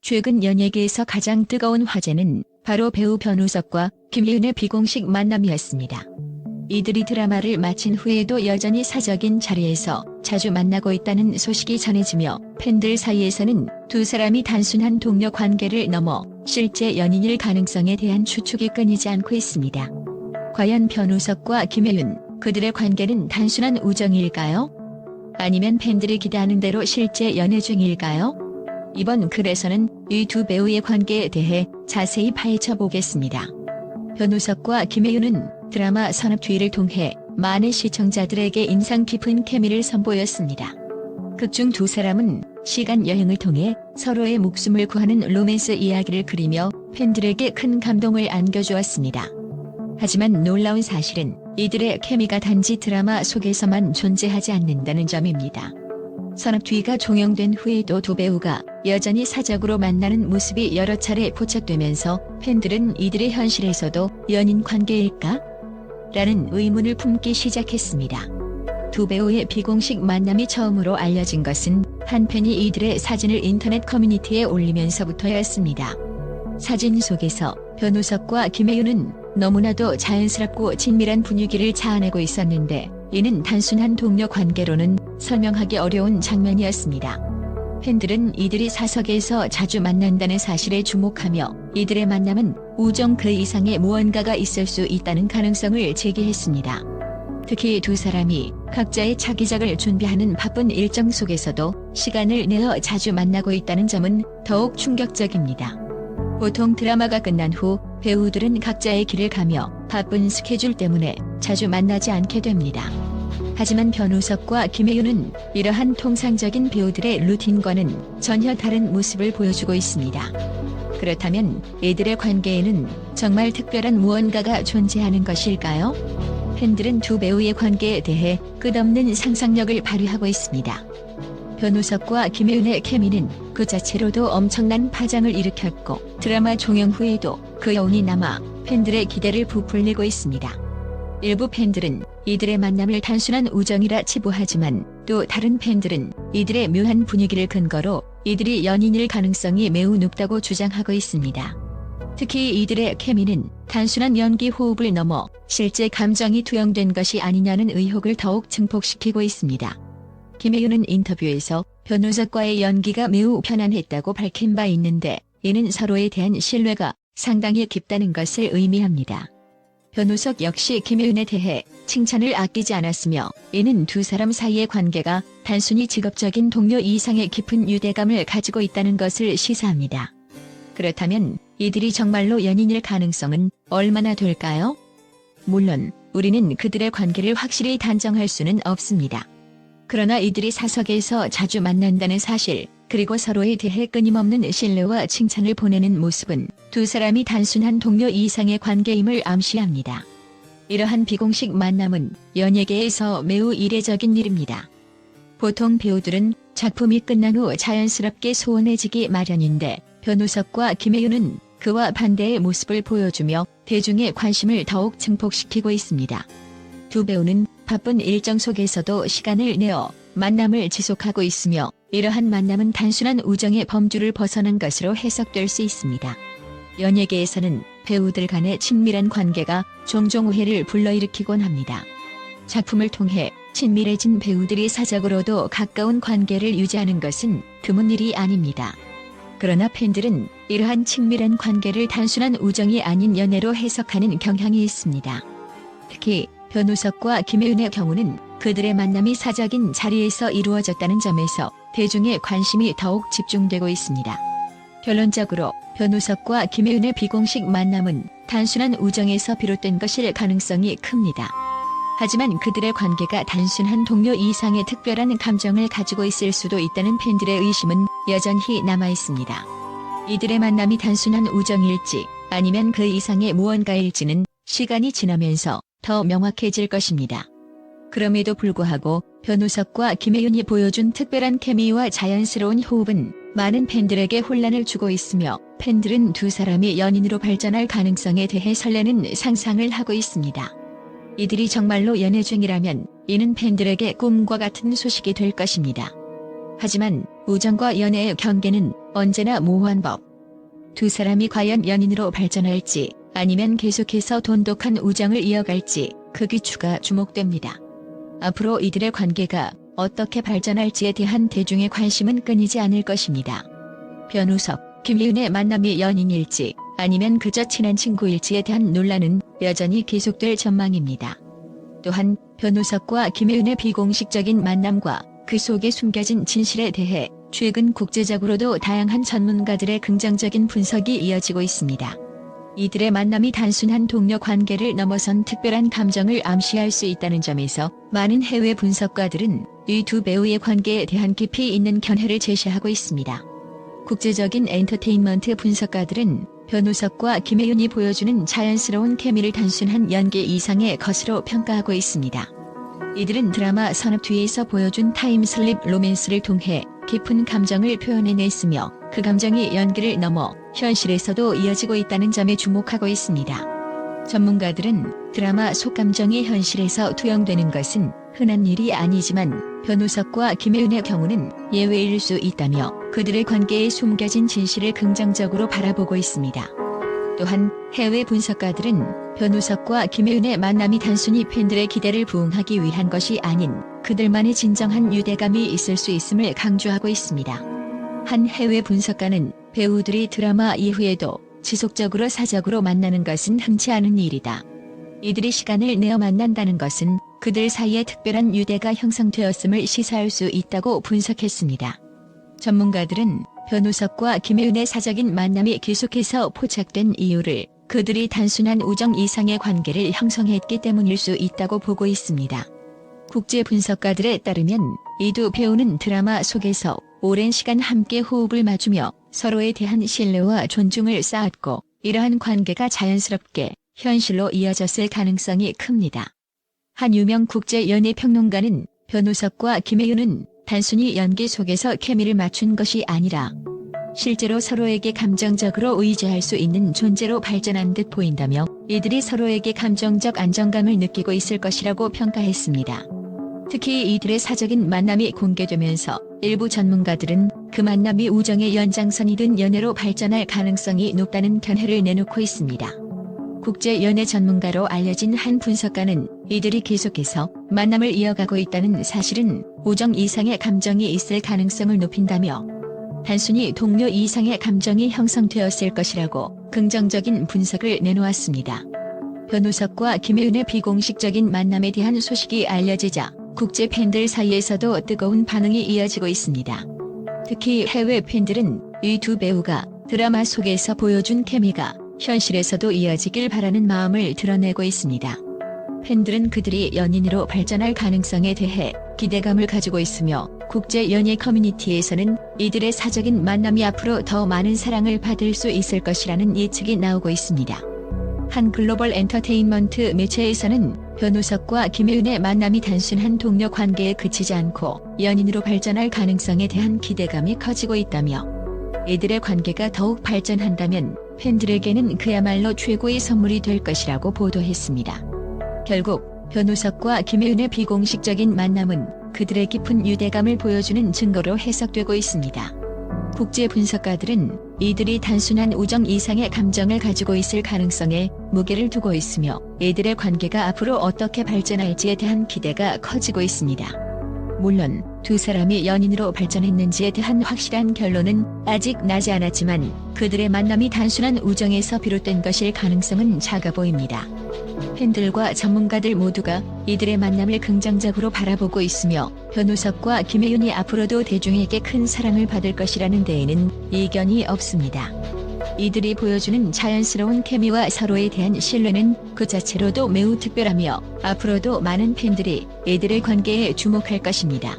최근 연예계에서 가장 뜨거운 화제는 바로 배우 변우석과 김혜윤의 비공식 만남이었습니다. 이들이 드라마를 마친 후에도 여전히 사적인 자리에서 자주 만나고 있다는 소식이 전해지며 팬들 사이에서는 두 사람이 단순한 동료 관계를 넘어 실제 연인일 가능성에 대한 추측이 끊이지 않고 있습니다. 과연 변우석과 김혜윤, 그들의 관계는 단순한 우정일까요? 아니면 팬들이 기대하는 대로 실제 연애 중일까요? 이번 글에서는 이 두 배우의 관계에 대해 자세히 파헤쳐 보겠습니다. 변우석과 김혜윤은 드라마 선업투이를 통해 많은 시청자들에게 인상 깊은 케미를 선보였습니다. 극중 두 사람은 시간 여행을 통해 서로의 목숨을 구하는 로맨스 이야기를 그리며 팬들에게 큰 감동을 안겨주었습니다. 하지만 놀라운 사실은 이들의 케미가 단지 드라마 속에서만 존재하지 않는다는 점입니다. 선업투이가 종영된 후에도 두 배우가 여전히 사적으로 만나는 모습이 여러 차례 포착되면서 팬들은 이들의 현실에서도 연인 관계일까? 라는 의문을 품기 시작했습니다. 두 배우의 비공식 만남이 처음으로 알려진 것은 한 팬이 이들의 사진을 인터넷 커뮤니티에 올리면서부터였습니다. 사진 속에서 변우석과 김혜윤은 너무나도 자연스럽고 친밀한 분위기를 자아내고 있었는데 이는 단순한 동료 관계로는 설명하기 어려운 장면이었습니다. 팬들은 이들이 사석에서 자주 만난다는 사실에 주목하며 이들의 만남은 우정 그 이상의 무언가가 있을 수 있다는 가능성을 제기했습니다. 특히 두 사람이 각자의 차기작을 준비하는 바쁜 일정 속에서도 시간을 내어 자주 만나고 있다는 점은 더욱 충격적입니다. 보통 드라마가 끝난 후 배우들은 각자의 길을 가며 바쁜 스케줄 때문에 자주 만나지 않게 됩니다. 하지만 변우석과 김혜윤은 이러한 통상적인 배우들의 루틴과는 전혀 다른 모습을 보여주고 있습니다. 그렇다면 이들의 관계에는 정말 특별한 무언가가 존재하는 것일까요? 팬들은 두 배우의 관계에 대해 끝없는 상상력을 발휘하고 있습니다. 변우석과 김혜윤의 케미는 그 자체로도 엄청난 파장을 일으켰고 드라마 종영 후에도 그 여운이 남아 팬들의 기대를 부풀리고 있습니다. 일부 팬들은 이들의 만남을 단순한 우정이라 치부하지만 또 다른 팬들은 이들의 묘한 분위기를 근거로 이들이 연인일 가능성이 매우 높다고 주장하고 있습니다. 특히 이들의 케미는 단순한 연기 호흡을 넘어 실제 감정이 투영된 것이 아니냐는 의혹을 더욱 증폭시키고 있습니다. 김혜윤은 인터뷰에서 변우석과의 연기가 매우 편안했다고 밝힌 바 있는데 이는 서로에 대한 신뢰가 상당히 깊다는 것을 의미합니다. 변우석 역시 김혜윤에 대해 칭찬을 아끼지 않았으며 이는 두 사람 사이의 관계가 단순히 직업적인 동료 이상의 깊은 유대감을 가지고 있다는 것을 시사합니다. 그렇다면 이들이 정말로 연인일 가능성은 얼마나 될까요? 물론 우리는 그들의 관계를 확실히 단정할 수는 없습니다. 그러나 이들이 사석에서 자주 만난다는 사실, 그리고 서로에 대해 끊임없는 신뢰와 칭찬을 보내는 모습은 두 사람이 단순한 동료 이상의 관계임을 암시합니다. 이러한 비공식 만남은 연예계에서 매우 이례적인 일입니다. 보통 배우들은 작품이 끝난 후 자연스럽게 소원해지기 마련인데 변우석과 김혜윤은 그와 반대의 모습을 보여주며 대중의 관심을 더욱 증폭시키고 있습니다. 두 배우는 바쁜 일정 속에서도 시간을 내어 만남을 지속하고 있으며 이러한 만남은 단순한 우정의 범주를 벗어난 것으로 해석될 수 있습니다. 연예계에서는 배우들 간의 친밀한 관계가 종종 오해를 불러일으키곤 합니다. 작품을 통해 친밀해진 배우들이 사적으로도 가까운 관계를 유지하는 것은 드문 일이 아닙니다. 그러나 팬들은 이러한 친밀한 관계를 단순한 우정이 아닌 연애로 해석하는 경향이 있습니다. 특히 변우석과 김혜윤의 경우는 그들의 만남이 사적인 자리에서 이루어졌다는 점에서 대중의 관심이 더욱 집중되고 있습니다. 결론적으로 변우석과 김혜윤의 비공식 만남은 단순한 우정에서 비롯된 것일 가능성이 큽니다. 하지만 그들의 관계가 단순한 동료 이상의 특별한 감정을 가지고 있을 수도 있다는 팬들의 의심은 여전히 남아 있습니다. 이들의 만남이 단순한 우정일지 아니면 그 이상의 무언가일지는 시간이 지나면서 더 명확해질 것입니다. 그럼에도 불구하고 변우석과 김혜윤이 보여준 특별한 케미와 자연스러운 호흡은 많은 팬들에게 혼란을 주고 있으며 팬들은 두 사람이 연인으로 발전할 가능성에 대해 설레는 상상을 하고 있습니다. 이들이 정말로 연애 중이라면 이는 팬들에게 꿈과 같은 소식이 될 것입니다. 하지만 우정과 연애의 경계는 언제나 모호한 법. 두 사람이 과연 연인으로 발전할지 아니면 계속해서 돈독한 우정을 이어갈지 그 귀추가 주목됩니다. 앞으로 이들의 관계가 어떻게 발전할지에 대한 대중의 관심은 끊이지 않을 것입니다. 변우석, 김희은의 만남이 연인일지 아니면 그저 친한 친구일지에 대한 논란은 여전히 계속될 전망입니다. 또한 변우석과 김혜은의 비공식적인 만남과 그 속에 숨겨진 진실에 대해 최근 국제적으로도 다양한 전문가들의 긍정적인 분석이 이어지고 있습니다. 이들의 만남이 단순한 동료 관계를 넘어선 특별한 감정을 암시할 수 있다는 점에서 많은 해외 분석가들은 이 두 배우의 관계에 대한 깊이 있는 견해를 제시하고 있습니다. 국제적인 엔터테인먼트 분석가들은 변우석과 김혜윤이 보여주는 자연스러운 케미를 단순한 연기 이상의 것으로 평가하고 있습니다. 이들은 드라마 선업 뒤에서 보여준 타임슬립 로맨스를 통해 깊은 감정을 표현해냈으며 그 감정이 연기를 넘어 현실에서도 이어지고 있다는 점에 주목하고 있습니다. 전문가들은 드라마 속 감정이 현실에서 투영되는 것은 흔한 일이 아니지만 변우석과 김혜은의 경우는 예외일 수 있다며 그들의 관계에 숨겨진 진실을 긍정적으로 바라보고 있습니다. 또한 해외 분석가들은 변우석과 김혜은의 만남이 단순히 팬들의 기대를 부응하기 위한 것이 아닌 그들만의 진정한 유대감이 있을 수 있음을 강조하고 있습니다. 한 해외 분석가는 배우들이 드라마 이후에도 지속적으로 사적으로 만나는 것은 흔치 않은 일이다. 이들이 시간을 내어 만난다는 것은 그들 사이에 특별한 유대가 형성되었음을 시사할 수 있다고 분석했습니다. 전문가들은 변우석과 김혜은의 사적인 만남이 계속해서 포착된 이유를 그들이 단순한 우정 이상의 관계를 형성했기 때문일 수 있다고 보고 있습니다. 국제 분석가들에 따르면 이 두 배우는 드라마 속에서 오랜 시간 함께 호흡을 맞추며 서로에 대한 신뢰와 존중을 쌓았고 이러한 관계가 자연스럽게 현실로 이어졌을 가능성이 큽니다. 한 유명 국제 연예 평론가는 변우석과 김혜윤은 단순히 연기 속에서 케미를 맞춘 것이 아니라 실제로 서로에게 감정적으로 의지할 수 있는 존재로 발전한 듯 보인다며 이들이 서로에게 감정적 안정감을 느끼고 있을 것이라고 평가했습니다. 특히 이들의 사적인 만남이 공개되면서 일부 전문가들은 그 만남이 우정의 연장선이든 연애로 발전할 가능성이 높다는 견해를 내놓고 있습니다. 국제 연애 전문가로 알려진 한 분석가는 이들이 계속해서 만남을 이어가고 있다는 사실은 우정 이상의 감정이 있을 가능성을 높인다며 단순히 동료 이상의 감정이 형성되었을 것이라고 긍정적인 분석을 내놓았습니다. 변우석과 김혜은의 비공식적인 만남에 대한 소식이 알려지자 국제 팬들 사이에서도 뜨거운 반응이 이어지고 있습니다. 특히 해외 팬들은 이 두 배우가 드라마 속에서 보여준 케미가 현실에서도 이어지길 바라는 마음을 드러내고 있습니다. 팬들은 그들이 연인으로 발전할 가능성에 대해 기대감을 가지고 있으며 국제 연예 커뮤니티에서는 이들의 사적인 만남이 앞으로 더 많은 사랑을 받을 수 있을 것이라는 예측이 나오고 있습니다. 한 글로벌 엔터테인먼트 매체에서는 변우석과 김혜은의 만남이 단순한 동료 관계에 그치지 않고 연인으로 발전할 가능성에 대한 기대감이 커지고 있다며 이들의 관계가 더욱 발전한다면 팬들에게는 그야말로 최고의 선물이 될 것이라고 보도했습니다. 결국 변우석과 김혜은의 비공식적인 만남은 그들의 깊은 유대감을 보여주는 증거로 해석되고 있습니다. 국제 분석가들은 이들이 단순한 우정 이상의 감정을 가지고 있을 가능성에 무게를 두고 있으며 이들의 관계가 앞으로 어떻게 발전할지에 대한 기대가 커지고 있습니다. 물론 두 사람이 연인으로 발전했는지에 대한 확실한 결론은 아직 나지 않았지만 그들의 만남이 단순한 우정에서 비롯된 것일 가능성은 작아 보입니다. 팬들과 전문가들 모두가 이들의 만남을 긍정적으로 바라보고 있으며 변우석과 김혜윤이 앞으로도 대중에게 큰 사랑을 받을 것이라는 데에는 이견이 없습니다. 이들이 보여주는 자연스러운 케미와 서로에 대한 신뢰는 그 자체로도 매우 특별하며 앞으로도 많은 팬들이 이들의 관계에 주목할 것입니다.